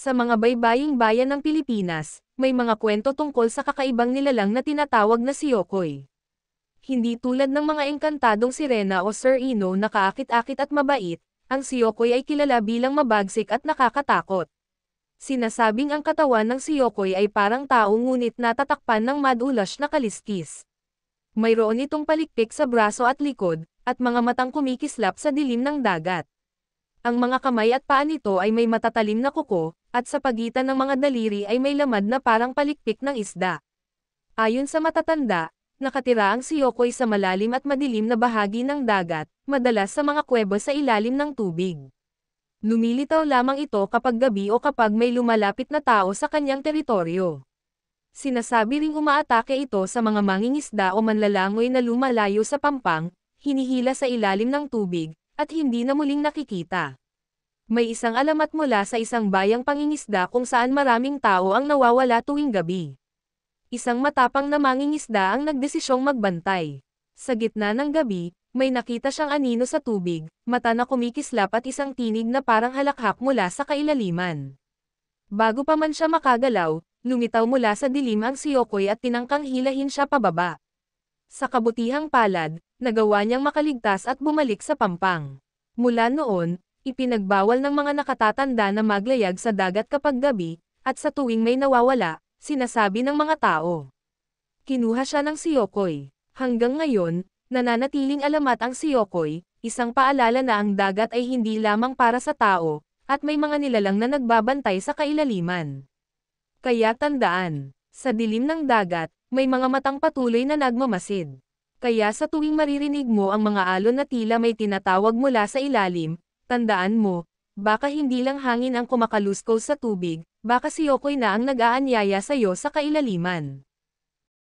Sa mga baybaying bayan ng Pilipinas, may mga kwento tungkol sa kakaibang nilalang na tinatawag na siyokoy. Hindi tulad ng mga engkantadong sirena o Sir Ino na kaakit-akit at mabait, ang siyokoy ay kilala bilang mabagsik at nakakatakot. Sinasabing ang katawan ng siyokoy ay parang tao ngunit natatakpan ng madulas na kaliskis. Mayroon itong palikpik sa braso at likod, at mga matang kumikislap sa dilim ng dagat. Ang mga kamay at paa nito ay may matatalim na kuko, at sa pagitan ng mga daliri ay may lamad na parang palikpik ng isda. Ayon sa matatanda, nakatira ang siyokoy sa malalim at madilim na bahagi ng dagat, madalas sa mga kuweba sa ilalim ng tubig. Lumilitaw lamang ito kapag gabi o kapag may lumalapit na tao sa kanyang teritoryo. Sinasabi ring umaatake ito sa mga mangingisda o manlalangoy na lumalayo sa pampang, hinihila sa ilalim ng tubig, at hindi na muling nakikita. May isang alamat mula sa isang bayang pangingisda kung saan maraming tao ang nawawala tuwing gabi. Isang matapang na mangingisda ang nagdesisyong magbantay. Sa gitna ng gabi, may nakita siyang anino sa tubig, mata na kumikislap at isang tinig na parang halakhak mula sa kailaliman. Bago pa man siya makagalaw, lumitaw mula sa dilim ang siyokoy at tinangkang hilahin siya pababa. Sa kabutihang palad, nagawa niyang makaligtas at bumalik sa pampang. Mula noon, ipinagbawal ng mga nakatatanda na maglayag sa dagat kapag gabi, at sa tuwing may nawawala, sinasabi ng mga tao. Kinuha siya ng siyokoy. Hanggang ngayon, nananatiling alamat ang siyokoy, isang paalala na ang dagat ay hindi lamang para sa tao, at may mga nilalang na nagbabantay sa kailaliman. Kaya tandaan, sa dilim ng dagat, may mga matang patuloy na nagmamasid. Kaya sa tuwing maririnig mo ang mga alon na tila may tinatawag mula sa ilalim, tandaan mo, baka hindi lang hangin ang kumakaluskaw sa tubig, baka siyokoy na ang nag-aanyaya sa iyo sa kailaliman.